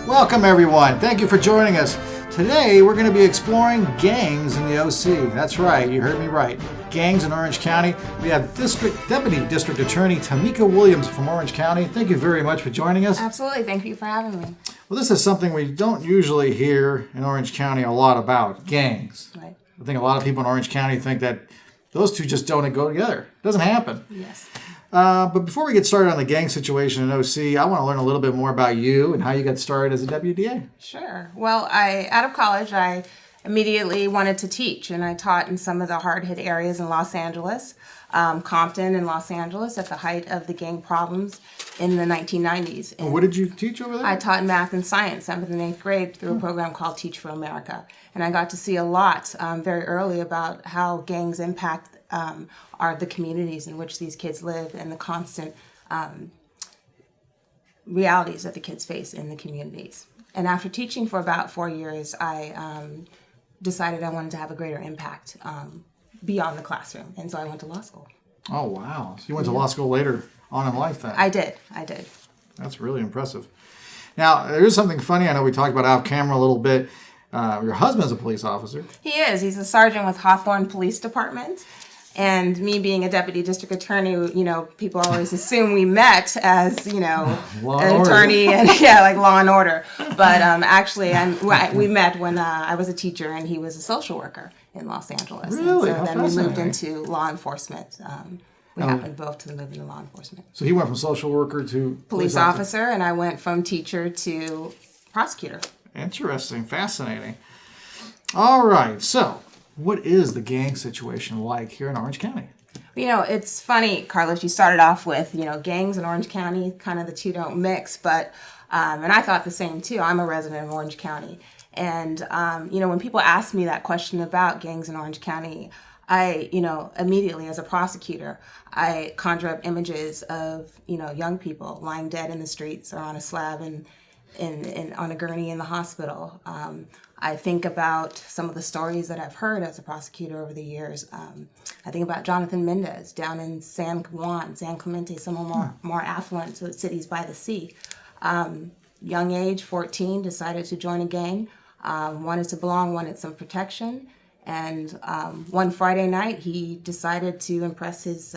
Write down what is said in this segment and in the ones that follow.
Welcome everyone. Thank you for joining us. Today we're going to be exploring gangs in the OC. That's right, you heard me right. Gangs in Orange County. We have Deputy District Attorney Tamika Williams from Orange County. Thank you very much for joining us. Absolutely. Thank you for having me. Well, this is something we don't usually hear in Orange County a lot about, gangs. Right. I think a lot of people in Orange County think that those two just don't go together. It doesn't happen. Yes. But before we get started on the gang situation in OC, I want to learn a little bit more about you and how you got started as a deputy DA. Sure. Well, out of college, I immediately wanted to teach, and I taught in some of the hard-hit areas in Los Angeles, Compton and Los Angeles at the height of the gang problems in the 1990s. And what did you teach over there? I taught math and science, 7th and 8th grade, through a program called Teach for America. And I got to see a lot very early about how gangs impact are the communities in which these kids live and the constant realities that the kids face in the communities. And after teaching for about 4 years, I decided I wanted to have a greater impact beyond the classroom. And so I went to law school. Oh, wow. So you went to law school later on in life then? I did. That's really impressive. Now, there is something funny. I know we talked about off camera a little bit. Your husband's a police officer. He is. He's a sergeant with Hawthorne Police Department. And me being a deputy district attorney, you know, people always assume we met as, you know, an attorney and like Law and Order. But actually, we met when I was a teacher and he was a social worker in Los Angeles. Really? And so then we moved into law enforcement. We happened both to move into law enforcement. So he went from social worker to police officer, and I went from teacher to prosecutor. Interesting. Fascinating. All right. So what is the gang situation like here in Orange County? You know, it's funny, Carlos, you started off with, you know, gangs in Orange County, kind of the two don't mix, but, and I thought the same too. I'm a resident of Orange County. And, you know, when people ask me that question about gangs in Orange County, I, you know, immediately as a prosecutor, I conjure up images of, you know, young people lying dead in the streets or on a slab and on a gurney in the hospital. I think about some of the stories that I've heard as a prosecutor over the years. I think about Jonathan Mendez down in San Juan, San Clemente, some of more affluent cities by the sea. Young age, 14, decided to join a gang, wanted to belong, wanted some protection. And one Friday night, he decided to impress his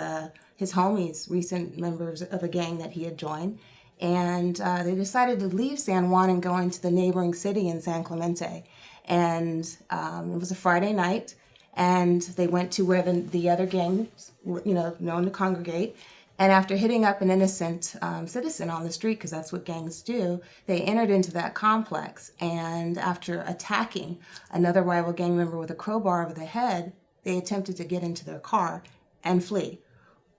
homies, recent members of a gang that he had joined. And they decided to leave San Juan and go into the neighboring city in San Clemente. And it was a Friday night, and they went to where the other gangs, you know, known to congregate. And after hitting up an innocent citizen on the street, because that's what gangs do, they entered into that complex. And after attacking another rival gang member with a crowbar over the head, they attempted to get into their car and flee.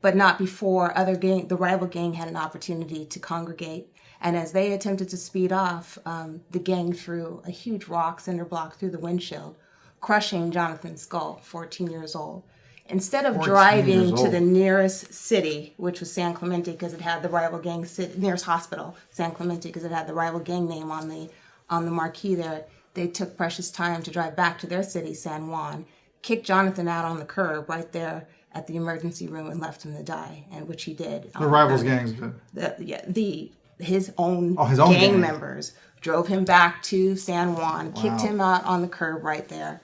But not before the rival gang had an opportunity to congregate. And as they attempted to speed off, the gang threw a huge rock, cinder block, through the windshield, crushing Jonathan's skull, 14 years old. Instead of driving to the nearest city, which was San Clemente, because it had the rival gang nearest hospital, San Clemente, because it had the rival gang name on the marquee there, they took precious time to drive back to their city, San Juan, kicked Jonathan out on the curb right there at the emergency room and left him to die, and which he did. The rivals' gangs did? His own gang members drove him back to San Juan, kicked him out on the curb right there,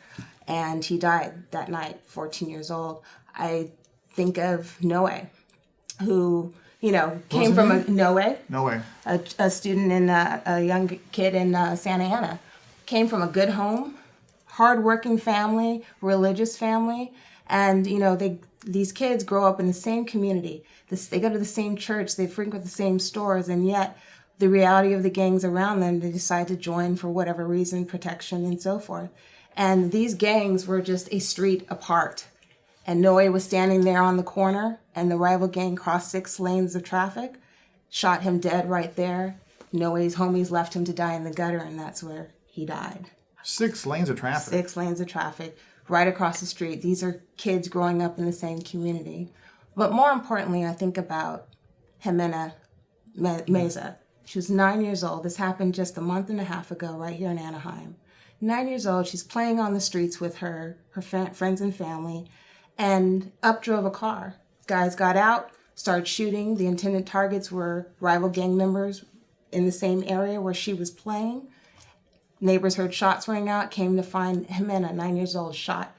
and he died that night, 14 years old. I think of Noe, who, you know, came from a student in a young kid in Santa Ana, came from a good home, hardworking family, religious family, and, you know, these kids grow up in the same community. They go to the same church. They frequent the same stores. And yet the reality of the gangs around them, they decide to join for whatever reason, protection and so forth. And these gangs were just a street apart. And Noe was standing there on the corner, and the rival gang crossed 6 lanes of traffic, shot him dead right there. Noe's homies left him to die in the gutter, and that's where he died. 6 lanes of traffic? 6 lanes of traffic. Right across the street. These are kids growing up in the same community. But more importantly, I think about Jimena Meza. She was 9 years old. This happened just a month and a half ago right here in Anaheim. 9 years old, she's playing on the streets with her friends and family, and up drove a car. Guys got out, started shooting. The intended targets were rival gang members, in the same area where she was playing. Neighbors heard shots ring out, came to find Jimena, 9 years old, shot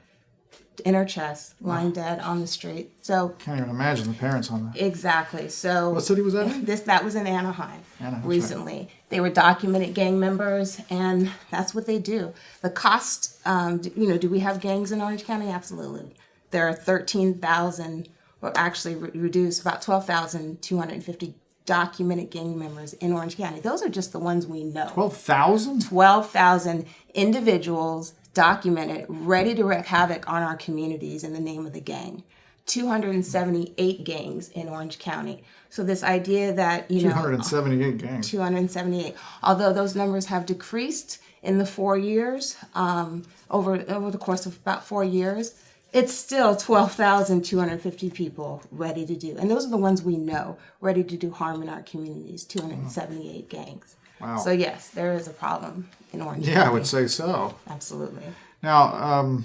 in her chest, lying dead on the street. So Can't even imagine the parents on that. exactly. So What city was that in? that was in Anaheim Anaheim, recently. right. They were documented gang members, and that's what they do. The cost, do we have gangs in Orange County? Absolutely. There are 13,000, or actually reduced, about 12,250 documented gang members in Orange County. Those are just the ones we know. 12,000? 12,000 individuals documented, ready to wreak havoc on our communities in the name of the gang. 278 gangs in Orange County. So this idea that, 278 gangs. 278, although those numbers have decreased in the 4 years, over the course of about 4 years, it's still 12,250 people ready to do. And those are the ones we know, ready to do harm in our communities, 278 gangs. Wow. So yes, there is a problem in Orange County. Yeah, I would say so. Absolutely. Now,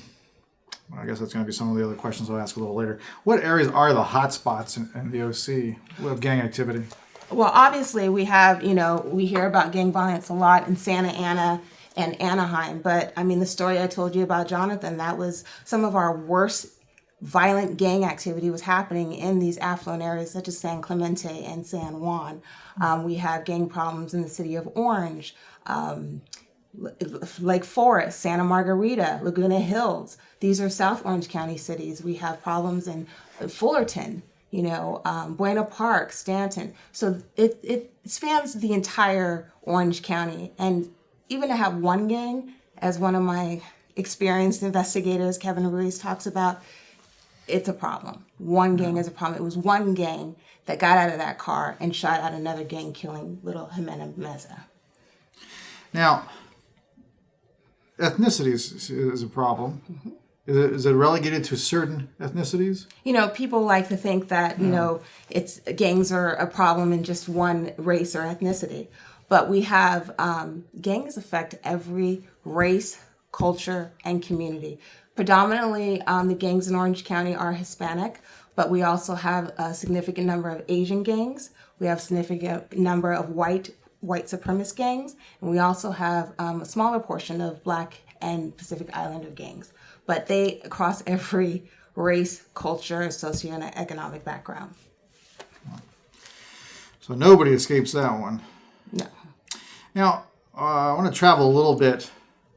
I guess that's going to be some of the other questions I'll ask a little later. What areas are the hot spots in the OC with gang activity? Well, obviously we have, we hear about gang violence a lot in Santa Ana and Anaheim. But I mean, the story I told you about Jonathan, that was some of our worst violent gang activity was happening in these affluent areas such as San Clemente and San Juan. We have gang problems in the city of Orange, Lake Forest, Santa Margarita, Laguna Hills. These are South Orange County cities. We have problems in Fullerton, Buena Park, Stanton. So it spans the entire Orange County. And even to have one gang, as one of my experienced investigators, Kevin Ruiz, talks about, it's a problem. One gang is a problem. It was one gang that got out of that car and shot at another gang, killing little Jimena Meza. Now, ethnicity is a problem. Mm-hmm. Is it relegated to certain ethnicities? People like to think that, it's gangs are a problem in just one race or ethnicity. But we have gangs affect every race, culture, and community. Predominantly, the gangs in Orange County are Hispanic, but we also have a significant number of Asian gangs. We have a significant number of white supremacist gangs, and we also have a smaller portion of Black and Pacific Islander gangs. But they cross every race, culture, socioeconomic background. So nobody escapes that one. No. Now, I want to travel a little bit.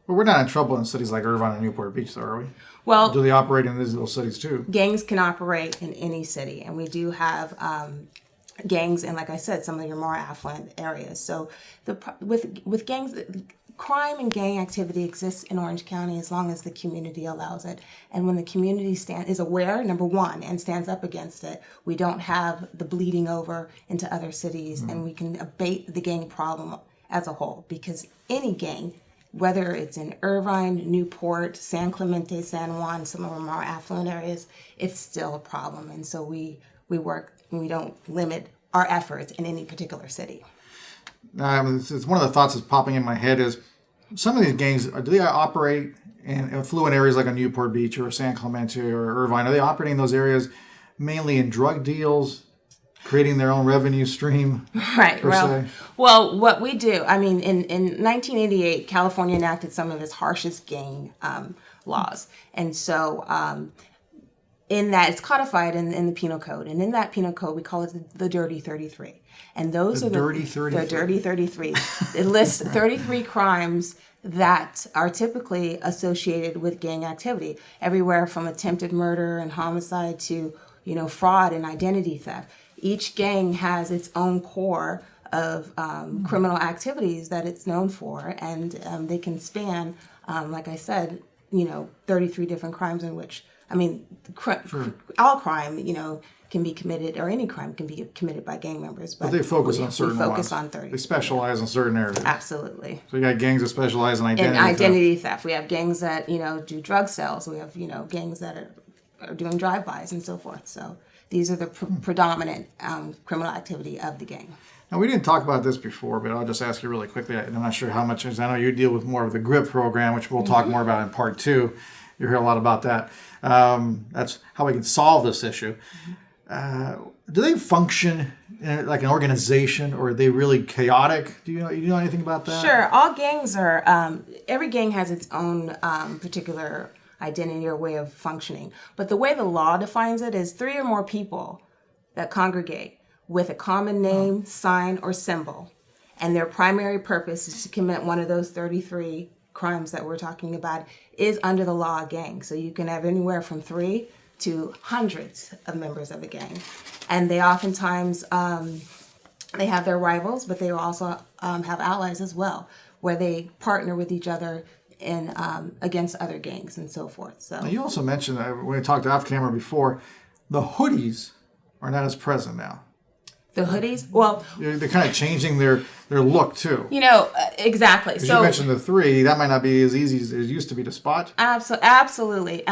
Well, we're not in trouble in cities like Irvine and Newport Beach, though, are we? Well, do they operate in these little cities, too? Gangs can operate in any city, and we do have gangs in, like I said, some of your more affluent areas. So with gangs, crime and gang activity exists in Orange County as long as the community allows it. And when the community is aware, number one, and stands up against it, we don't have the bleeding over into other cities, and we can abate the gang problem as a whole. Because any gang, whether it's in Irvine, Newport, San Clemente, San Juan, some of our more affluent areas, it's still a problem. And so we work, and we don't limit our efforts in any particular city. It's one of the thoughts that's popping in my head is some of these gangs, do they operate in affluent areas like a Newport Beach or San Clemente or Irvine? Are they operating in those areas mainly in drug deals, creating their own revenue stream? Right. Well, what we do, I mean, in 1988, California enacted some of its harshest gang laws. And so in that, it's codified in the Penal Code. And in that Penal Code, we call it the Dirty 33. And those are the Dirty 33. It lists 33 crimes that are typically associated with gang activity, everywhere from attempted murder and homicide to, fraud and identity theft. Each gang has its own core of criminal activities that it's known for, and they can span, like I said, 33 different crimes in which, all crime, can be committed, or any crime can be committed by gang members. But they focus on certain ones. We focus on 30. They specialize in certain areas. Absolutely. So you got gangs that specialize in identity theft. We have gangs that, do drug sales. We have, gangs that are doing drive-bys and so forth. So these are the predominant criminal activity of the gang. Now, we didn't talk about this before, but I'll just ask you really quickly. I'm not sure how much, I know you deal with more of the GRIP program, which we'll talk more about in part 2. You hear a lot about that. That's how we can solve this issue. Do they function like an organization, or are they really chaotic? Do you know anything about that? Sure. All gangs are, every gang has its own particular identity or way of functioning. But the way the law defines it is 3 or more people that congregate with a common name, sign, or symbol. And their primary purpose is to commit one of those 33 crimes that we're talking about is under the law a gang. So you can have anywhere from 3 to hundreds of members of a gang. And they oftentimes, they have their rivals, but they also have allies as well, where they partner with each other in against other gangs and so forth. So now you also mentioned, when we talked off camera before, the hoodies are not as present now. The hoodies? Well, they're kind of changing their look too. Exactly. So you mentioned the 3. That might not be as easy as it used to be to spot. Absolutely.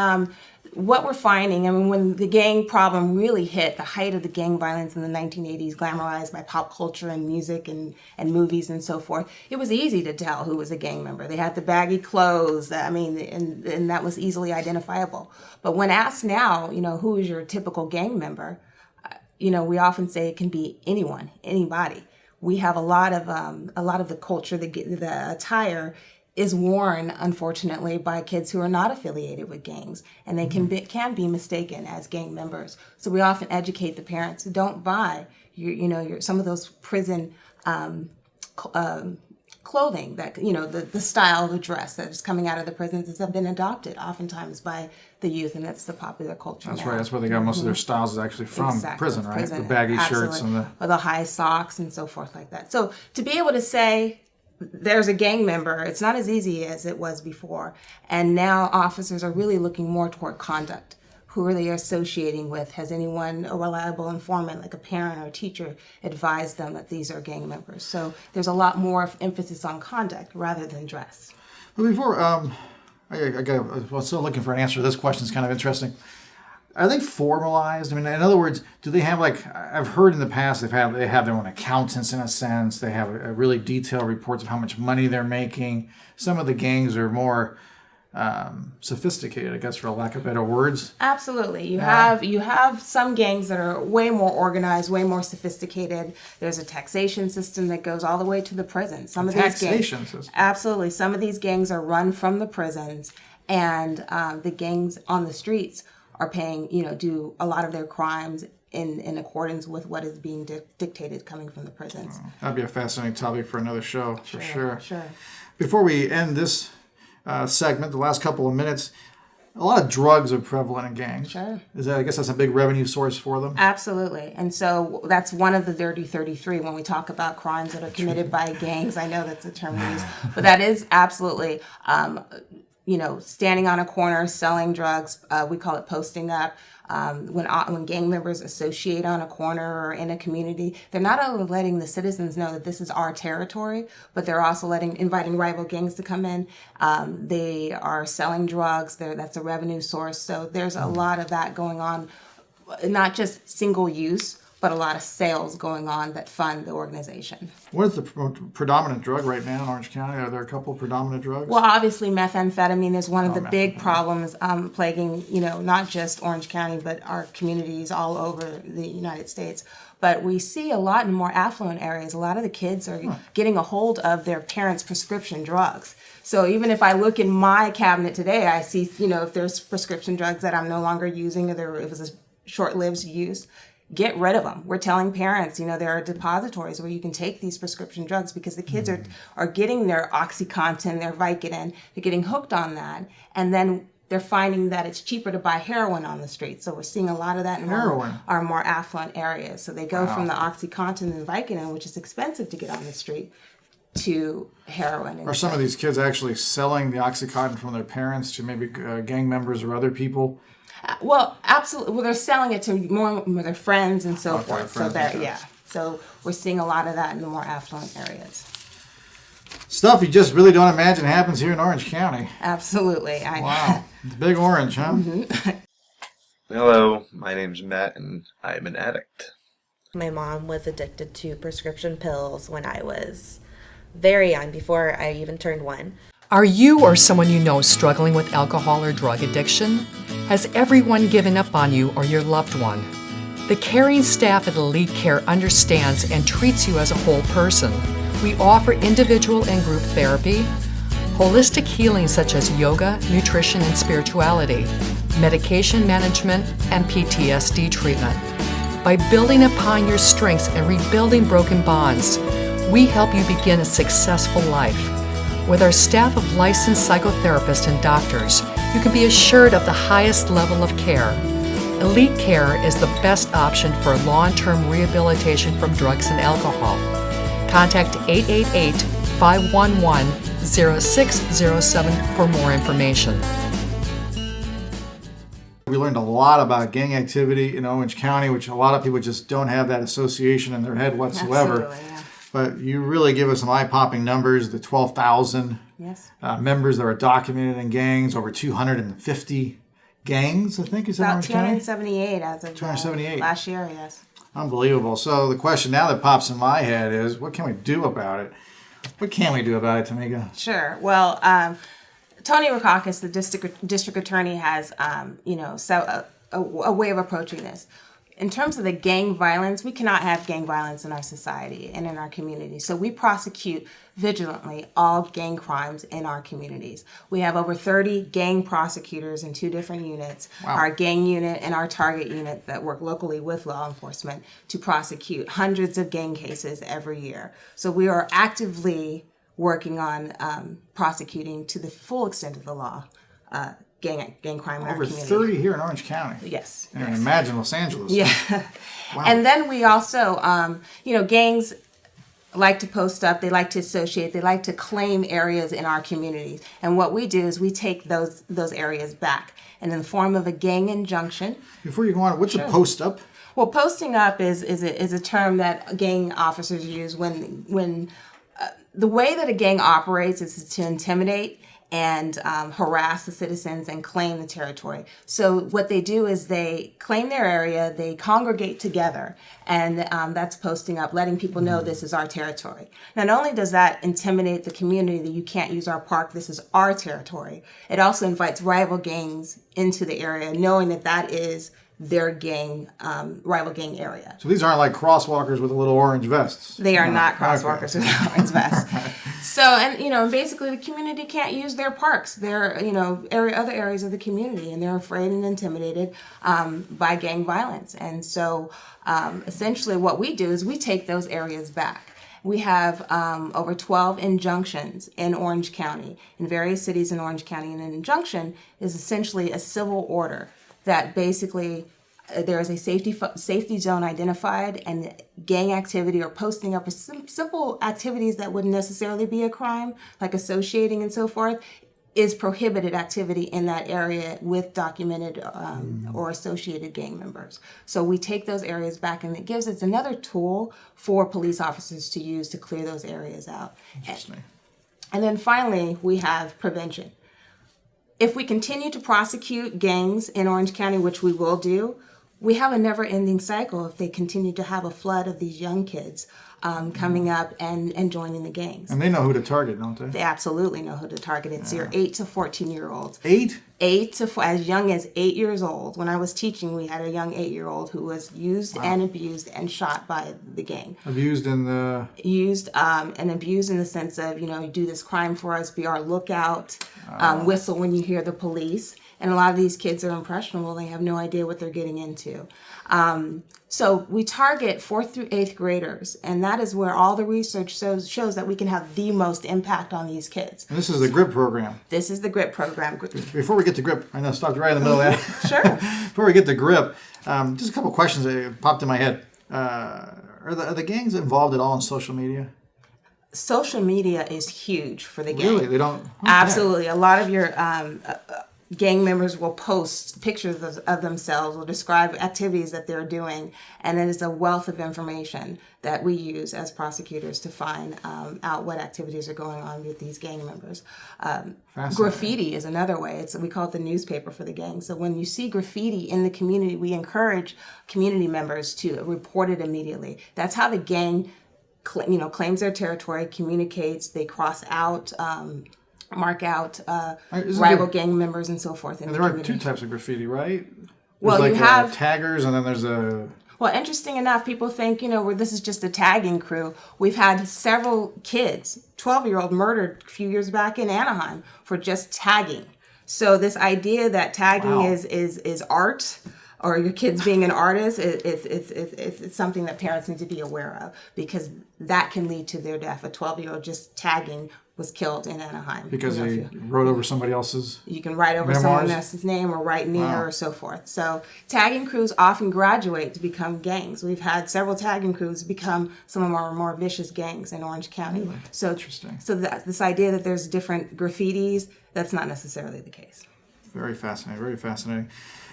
What we're finding, I mean, when the gang problem really hit, the height of the gang violence in the 1980s, glamorized by pop culture and music and movies and so forth, it was easy to tell who was a gang member. They had the baggy clothes, and that was easily identifiable. But when asked now, who is your typical gang member, we often say it can be anyone, anybody. We have a lot of the culture, the attire is worn, unfortunately, by kids who are not affiliated with gangs, and they can be mistaken as gang members. So we often educate the parents, don't buy some of those prison clothing that the style of the dress that is coming out of the prisons has been adopted oftentimes by the youth, and that's the popular culture. That's now. right. That's where they got most of their styles is actually from prison, right? The baggy shirts and the high socks and so forth like that. So to be able to say there's a gang member, it's not as easy as it was before. And now officers are really looking more toward conduct. Who are they associating with? Has anyone, a reliable informant, like a parent or a teacher, advised them that these are gang members? So there's a lot more emphasis on conduct rather than dress. But before, I'm still looking for an answer to this question. It's kind of interesting. Are they formalized? I mean, in other words, do they have, like, I've heard in the past they have their own accountants in a sense. They have a really detailed reports of how much money they're making. Some of the gangs are more sophisticated, I guess, for lack of better words. Absolutely. You have some gangs that are way more organized, way more sophisticated. There's a taxation system that goes all the way to the prison. Some of these gangs, absolutely. Some of these gangs are run from the prisons, and the gangs on the streets are paying, do a lot of their crimes in accordance with what is being dictated coming from the prisons. That'd be a fascinating topic for another show, for sure. Sure. Before we end this segment, the last couple of minutes, a lot of drugs are prevalent in gangs. Sure. I guess that's a big revenue source for them? Absolutely. And so that's one of the dirty 33 when we talk about crimes that are committed by gangs. I know that's a term we use, but that is absolutely standing on a corner, selling drugs, we call it posting up. When gang members associate on a corner or in a community, they're not only letting the citizens know that this is our territory, but they're also inviting rival gangs to come in. They are selling drugs. That's a revenue source. So there's a lot of that going on, not just single use, but a lot of sales going on that fund the organization. What is the predominant drug right now in Orange County? Are there a couple predominant drugs? Well, obviously methamphetamine is one of the big problems plaguing, not just Orange County, but our communities all over the United States. But we see a lot in more affluent areas. A lot of the kids are getting a hold of their parents' prescription drugs. So even if I look in my cabinet today, I see, if there's prescription drugs that I'm no longer using, or it was a short-lived use, get rid of them. We're telling parents, there are depositories where you can take these prescription drugs because the kids are getting their OxyContin, their Vicodin, they're getting hooked on that, and then they're finding that it's cheaper to buy heroin on the street. So we're seeing a lot of that in our more affluent areas. So they go from the OxyContin and Vicodin, which is expensive to get on the street, to heroin. Are some of these kids actually selling the OxyContin from their parents to maybe gang members or other people? Well, absolutely. Well, they're selling it to more with their friends and so forth. So we're seeing a lot of that in the more affluent areas. Stuff you just really don't imagine happens here in Orange County. Absolutely. Wow. Big Orange, huh? Mm-hmm. Hello, my name's Matt, and I'm an addict. My mom was addicted to prescription pills when I was very young, before I even turned 1. Are you or someone you know struggling with alcohol or drug addiction? Has everyone given up on you or your loved one? The caring staff at Elite Care understands and treats you as a whole person. We offer individual and group therapy, holistic healing such as yoga, nutrition, and spirituality, medication management, and PTSD treatment. By building upon your strengths and rebuilding broken bonds, we help you begin a successful life. With our staff of licensed psychotherapists and doctors, you can be assured of the highest level of care. Elite Care is the best option for long-term rehabilitation from drugs and alcohol. Contact 888-511-0607 for more information. We learned a lot about gang activity in Orange County, which a lot of people just don't have that association in their head whatsoever. Absolutely, yeah. But you really give us some eye-popping numbers, the 12,000 Yes. members that are documented in gangs, over 250 gangs, I think, is in About Orange County? 278 as of 278. last year, yes. Unbelievable. So the question now that pops in my head is, what can we do about it? What can we do about it, Tamika? Sure. Well, Tony Rakakis, the district attorney, has a way of approaching this. In terms of the gang violence, we cannot have gang violence in our society and in our community. So we prosecute vigilantly all gang crimes in our communities. We have over 30 gang prosecutors in 2 different units, our gang unit and our target unit that work locally with law enforcement to prosecute hundreds of gang cases every year. So we are actively working on prosecuting to the full extent of the law gang crime in our Over community. 30 here in Orange County. Yes. And imagine Los Angeles. Yeah. Wow. And then we also, gangs like to post up, they like to associate, they like to claim areas in our communities. And what we do is we take those areas back. And in the form of a gang injunction. Before you go on, what's a post up? Well, posting up is a term that gang officers use when the way that a gang operates is to intimidate and harass the citizens and claim the territory. So what they do is they claim their area, they congregate together, and that's posting up, letting people know this is our territory. Not only does that intimidate the community that you can't use our park, this is our territory, it also invites rival gangs into the area, knowing that that is their gang, rival gang area. So these aren't like crosswalkers with little orange vests. They are not Okay. crosswalkers with orange vests. So, and basically the community can't use their parks, their, other areas of the community, and they're afraid and intimidated by gang violence. And so essentially what we do is we take those areas back. We have over 12 injunctions in Orange County, in various cities in Orange County. And an injunction is essentially a civil order that basically there is a safety zone identified, and gang activity or posting up simple activities that wouldn't necessarily be a crime, like associating and so forth, is prohibited activity in that area with documented or associated gang members. So we take those areas back, and it gives us another tool for police officers to use to clear those areas out. Interesting. And then finally, we have prevention. If we continue to prosecute gangs in Orange County, which we will do, we have a never-ending cycle if they continue to have a flood of these young kids coming up and joining the gangs. And they know who to target, don't they? They absolutely know who to target. It's your 8 to 14-year-olds. 8? 8 to as young as 8 years old. When I was teaching, we had a young 8-year-old who was used and abused and shot by the gang. Abused in the... Used and abused in the sense of, you do this crime for us, be our lookout, whistle when you hear the police. And a lot of these kids are impressionable. They have no idea what they're getting into. So we target 4th through 8th graders, and that is where all the research shows that we can have the most impact on these kids. And this is the GRIP program. This is the GRIP program. Before we get to GRIP, I know I stopped right in the middle of that. Sure. Before we get to GRIP, just a couple questions that popped in my head. Are the gangs involved at all in social media? Social media is huge for the gang. Really? They don't? Okay. Absolutely. A lot of your gang members will post pictures of themselves, will describe activities that they're doing, and it is a wealth of information that we use as prosecutors to find out what activities are going on with these gang members. Graffiti is another way. We call it the newspaper for the gang. So when you see graffiti in the community, we encourage community members to report it immediately. That's how the gang claims their territory, communicates, they cross out, mark out rival gang members and so forth. And there are 2 types of graffiti, right? Well, there's you have taggers, and then there's a... Well, interesting enough, people think, where this is just a tagging crew. We've had several kids, 12-year-old murdered a few years back in Anaheim for just tagging. So this idea that tagging Wow. is art, or your kids being an artist, it's something that parents need to be aware of, because that can lead to their death. A 12-year-old just tagging was killed in Anaheim. Because he wrote over somebody else's. You can write over memoirs? someone else's name or write near or so forth. So tagging crews often graduate to become gangs. We've had several tagging crews become some of our more vicious gangs in Orange County. Really? So Interesting. So this idea that there's different graffitis, that's not necessarily the case. Very fascinating. Very fascinating.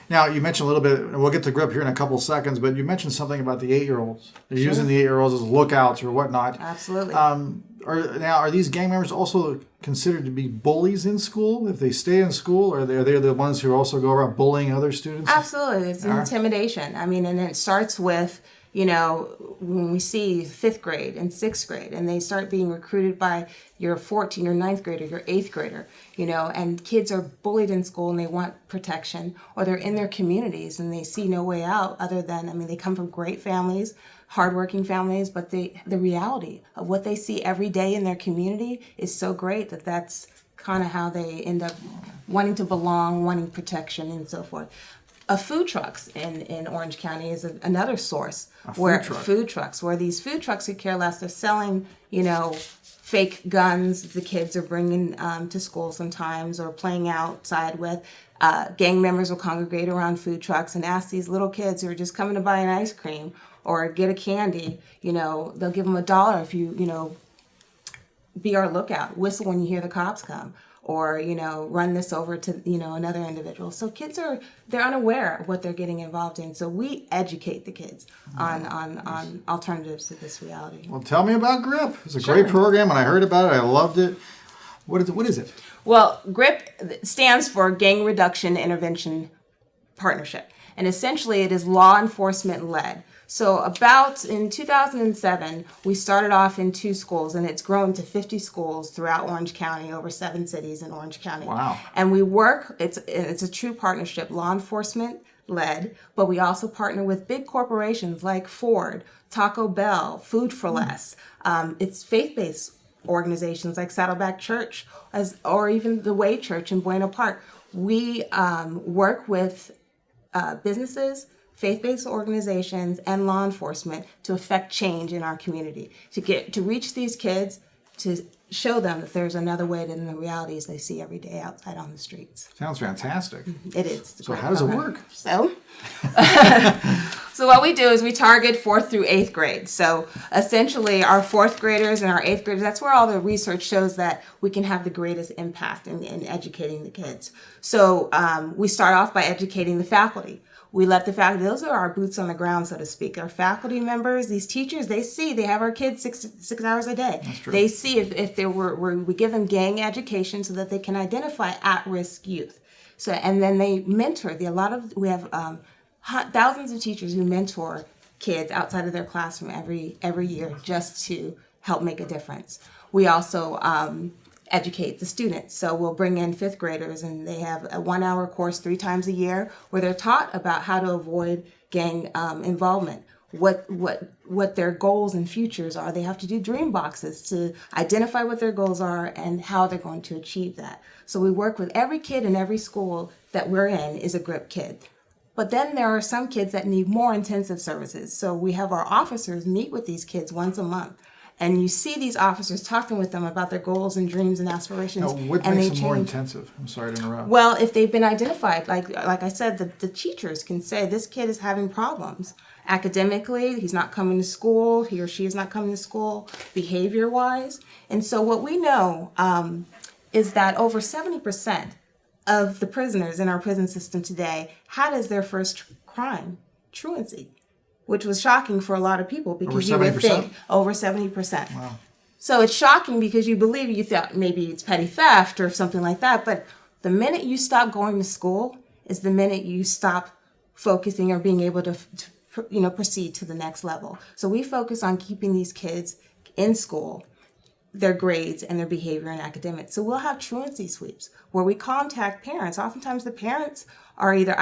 Now, you mentioned a little bit, and we'll get to grip here in a couple seconds, but you mentioned something about the 8-year-olds. They're using the 8-year-olds as lookouts or whatnot. Absolutely. Are these gang members also considered to be bullies in school? If they stay in school, are they the ones who also go around bullying other students? Absolutely. It's intimidation. I mean, and it starts with, when we see 5th grade and 6th grade, and they start being recruited by your 14 or 9th grader, your 8th grader, and kids are bullied in school and they want protection, or they're in their communities and they see no way out other than, they come from great families, hardworking families, but the reality of what they see every day in their community is so great that that's kind of how they end up wanting to belong, wanting protection, and so forth. Food trucks in Orange County is another source food trucks, where these food trucks could care less. They're selling, fake guns the kids are bringing to school sometimes, or playing outside with. Gang members will congregate around food trucks and ask these little kids who are just coming to buy an ice cream or get a candy, they'll give them $1 if you, be our lookout, whistle when you hear the cops come, or, run this over to, another individual. So kids they're unaware of what they're getting involved in. So we educate the kids on alternatives to this reality. Well, tell me about GRIP. It's a great program, and I heard about it. I loved it. What is it? Well, GRIP stands for Gang Reduction Intervention Partnership. And essentially it is law enforcement led. So about in 2007, we started off in 2 schools, and it's grown to 50 schools throughout Orange County, over 7 cities in Orange County. Wow. And we work, it's a true partnership, law enforcement led, but we also partner with big corporations like Ford, Taco Bell, Food for Less. It's faith-based organizations like Saddleback Church, or even the Way Church in Buena Park. We work with businesses, faith-based organizations, and law enforcement to affect change in our community, to reach these kids, to show them that there's another way than the realities they see every day outside on the streets. Sounds fantastic. It is. So how does it work? So what we do is we target 4th through 8th grade. So essentially our 4th graders and our 8th graders, that's where all the research shows that we can have the greatest impact in educating the kids. So we start off by educating the faculty. We let the faculty, those are our boots on the ground, so to speak. Our faculty members, these teachers, they have our kids 6 hours a day. That's true. They see if there we give them gang education so that they can identify at-risk youth. So, and then they mentor. We have thousands of teachers who mentor kids outside of their classroom every year just to help make a difference. We also educate the students. So we'll bring in 5th graders, and they have a 1-hour course 3 times a year where they're taught about how to avoid gang involvement, what their goals and futures are. They have to do dream boxes to identify what their goals are and how they're going to achieve that. So we work with every kid in every school that we're in is a GRIP kid. But then there are some kids that need more intensive services. So we have our officers meet with these kids once a month. And you see these officers talking with them about their goals and dreams and aspirations. Now, what and makes they them more change. intensive? I'm sorry to interrupt. Well, if they've been identified, like I said, the teachers can say this kid is having problems academically. He's not coming to school. He or she is not coming to school behavior-wise. And so what we know is that over 70% of the prisoners in our prison system today had as their first crime truancy, which was shocking for a lot of people because you would think over 70%. Wow. So it's shocking because you thought maybe it's petty theft or something like that. But the minute you stop going to school is the minute you stop focusing or being able to proceed to the next level. So we focus on keeping these kids in school, their grades and their behavior and academics. So we'll have truancy sweeps where we contact parents. Oftentimes the parents are either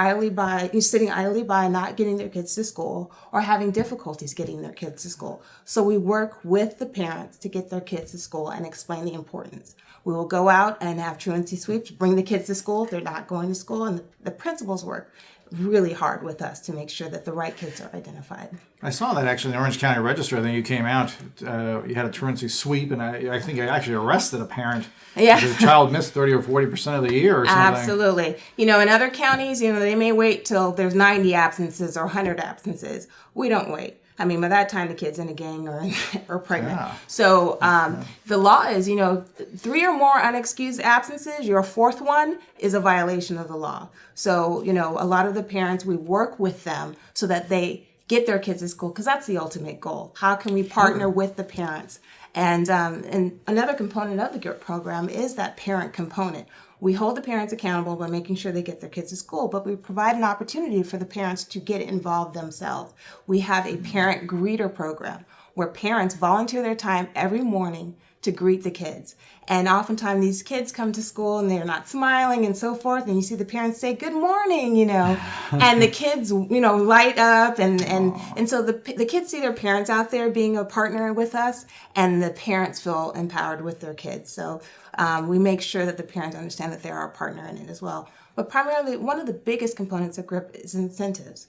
sitting idly by, not getting their kids to school, or having difficulties getting their kids to school. So we work with the parents to get their kids to school and explain the importance. We will go out and have truancy sweeps, bring the kids to school if they're not going to school, and the principals work really hard with us to make sure that the right kids are identified. I saw that actually in the Orange County Register. I think you came out, you had a truancy sweep, and I think I actually arrested a parent. Yeah. The child missed 30 or 40% of the year or something. Absolutely. In other counties, they may wait till there's 90 absences or 100 absences. We don't wait. By that time the kid's in a gang or pregnant. Yeah. So the law is, 3 or more unexcused absences, your fourth one is a violation of the law. So, a lot of the parents, we work with them so that they get their kids to school, because that's the ultimate goal. How can we partner with the parents? And another component of the GRIP program is that parent component. We hold the parents accountable by making sure they get their kids to school, but we provide an opportunity for the parents to get involved themselves. We have a parent greeter program where parents volunteer their time every morning to greet the kids. And oftentimes these kids come to school and they're not smiling and so forth, and you see the parents say, "Good morning," and the kids, light up, and so the kids see their parents out there being a partner with us, and the parents feel empowered with their kids. So we make sure that the parents understand that they're our partner in it as well. But primarily, one of the biggest components of GRIP is incentives.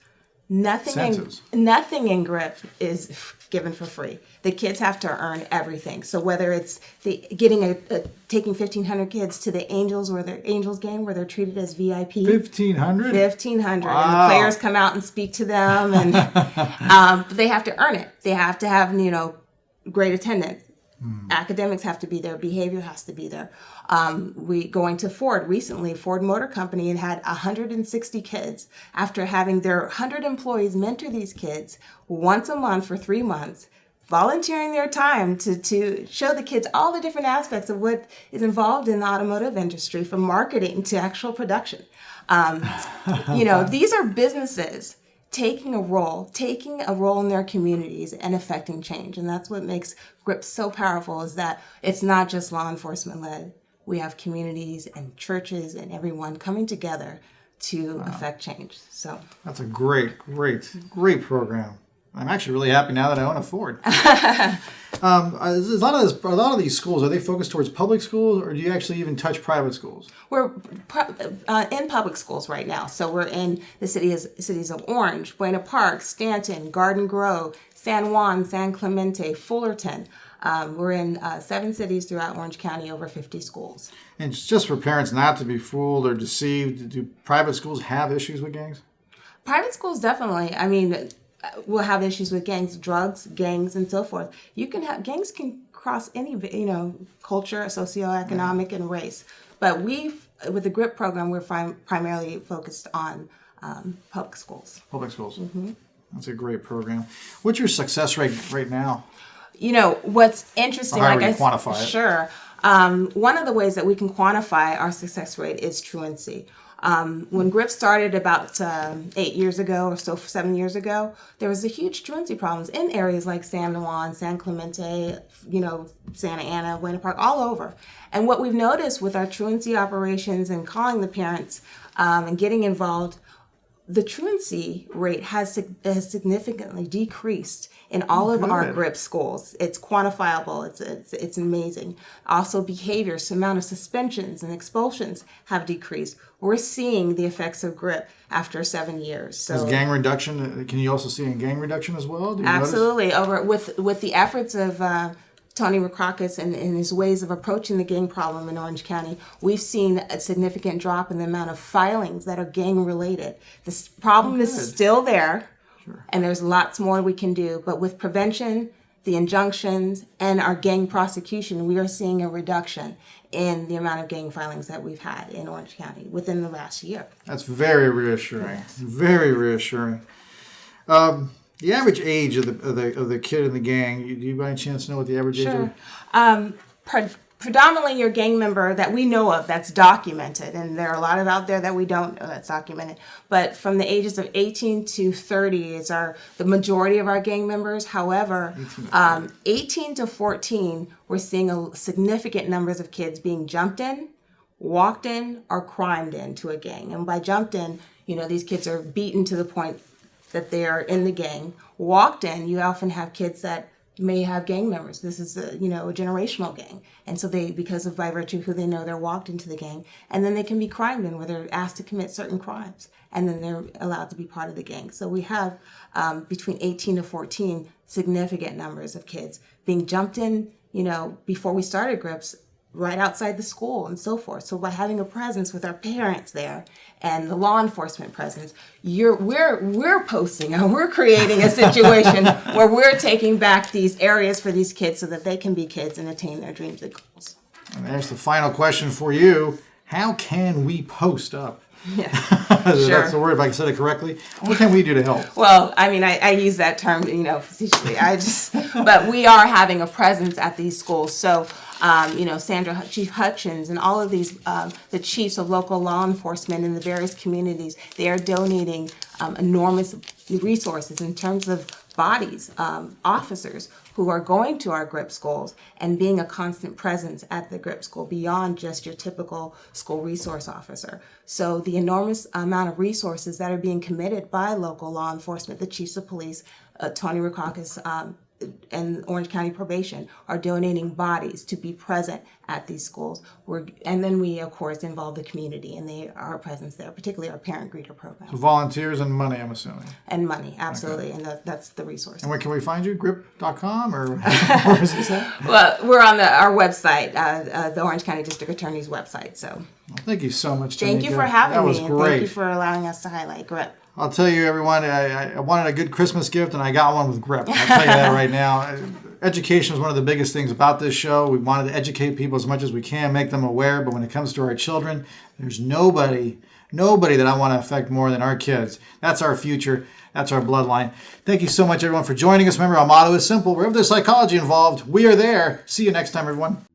Nothing in GRIP is given for free. The kids have to earn everything. So whether it's taking 1,500 kids to the Angels game where they're treated as VIP. 1,500? 1,500. Wow. And the players come out and speak to them, and but they have to earn it. They have to have great attendance. Academics have to be there. Behavior has to be there. We going to Ford recently. Ford Motor Company had 160 kids. After having their 100 employees mentor these kids once a month for 3 months, volunteering their time to show the kids all the different aspects of what is involved in the automotive industry, from marketing to actual production. These are businesses taking a role in their communities and affecting change. And that's what makes GRIP so powerful, is that it's not just law enforcement led. We have communities and churches and everyone coming together to affect change. So that's a great program. I'm actually really happy now that I own a Ford. A lot of these schools, are they focused towards public schools, or do you actually even touch private schools? We're in public schools right now. So we're in the cities of Orange, Buena Park, Stanton, Garden Grove, San Juan, San Clemente, Fullerton. We're in 7 cities throughout Orange County, over 50 schools. And it's just for parents not to be fooled or deceived. Do private schools have issues with gangs? Private schools, definitely. We'll have issues with gangs, drugs, gangs, and so forth. Gangs can cross any, culture, socioeconomic, and race. But with the GRIP program, we're primarily focused on public schools. Public schools. Mm-hmm. That's a great program. What's your success rate right now? What's interesting, or how would you quantify it? Sure. One of the ways that we can quantify our success rate is truancy. When GRIP started about 8 years ago or so, 7 years ago, there was a huge truancy problems in areas like San Juan, San Clemente, Santa Ana, Buena Park, all over. And what we've noticed with our truancy operations and calling the parents and getting involved, the truancy rate has significantly decreased in all of our GRIP schools. It's quantifiable. It's amazing. Also, behaviors, the amount of suspensions and expulsions have decreased. We're seeing the effects of GRIP after 7 years. So, is gang reduction? Can you also see in gang reduction as well? Do you absolutely. notice? With the efforts of Tony Rakakis and his ways of approaching the gang problem in Orange County, we've seen a significant drop in the amount of filings that are gang related. This problem is still there, sure, and there's lots more we can do. But with prevention, the injunctions, and our gang prosecution, we are seeing a reduction in the amount of gang filings that we've had in Orange County within the last year. That's very reassuring. Yes. Very reassuring. The average age of the kid in the gang, do you by any chance know what the average age Sure. is? predominantly your gang member that we know of that's documented, and there are a lot of out there that we don't know that's documented, but from the ages of 18 to 30 is the majority of our gang members. However, 18 to 14, we're seeing a significant numbers of kids being jumped in, walked in, or crimed into a gang. And by jumped in, these kids are beaten to the point that they are in the gang. Walked in, you often have kids that may have gang members. This is a generational gang. And so because of by virtue of who they know, they're walked into the gang. And then they can be crimed in, where they're asked to commit certain crimes. And then they're allowed to be part of the gang. So we have between 18 to 14, significant numbers of kids being jumped in, before we started GRIPS, right outside the school and so forth. So by having a presence with our parents there and the law enforcement presence, we're posting and we're creating a situation where we're taking back these areas for these kids so that they can be kids and attain their dreams and goals. And there's the final question for you. How can we post up? Yeah, That's sure. the word, if I said it correctly. What can we do to help? Well, I mean, I use that term, facetiously. But we are having a presence at these schools. So, Sandra, Chief Hutchins, and all of these, the chiefs of local law enforcement in the various communities, they are donating enormous resources in terms of bodies, officers who are going to our GRIP schools and being a constant presence at the GRIP school beyond just your typical school resource officer. So the enormous amount of resources that are being committed by local law enforcement, the chiefs of police, Tony Rukakis, and Orange County Probation are donating bodies to be present at these schools. And then we, of course, involve the community and our presence there, particularly our parent greeter program. So volunteers and money, I'm assuming. And money, absolutely, and that's the resource. And where can we find you? Grip.com or where is this at? Well, we're on our website, the Orange County District Attorney's website. So Well, thank you so much, Tamika. thank you for having that me, was and great. thank you for allowing us to highlight GRIP. I'll tell you, everyone, I wanted a good Christmas gift, and I got one with GRIP. I'll tell you that right now. Education is one of the biggest things about this show. We wanted to educate people as much as we can, make them aware, but when it comes to our children, there's nobody that I want to affect more than our kids. That's our future. That's our bloodline. Thank you so much, everyone, for joining us. Remember, our motto is simple. Wherever there's psychology involved, we are there. See you next time, everyone.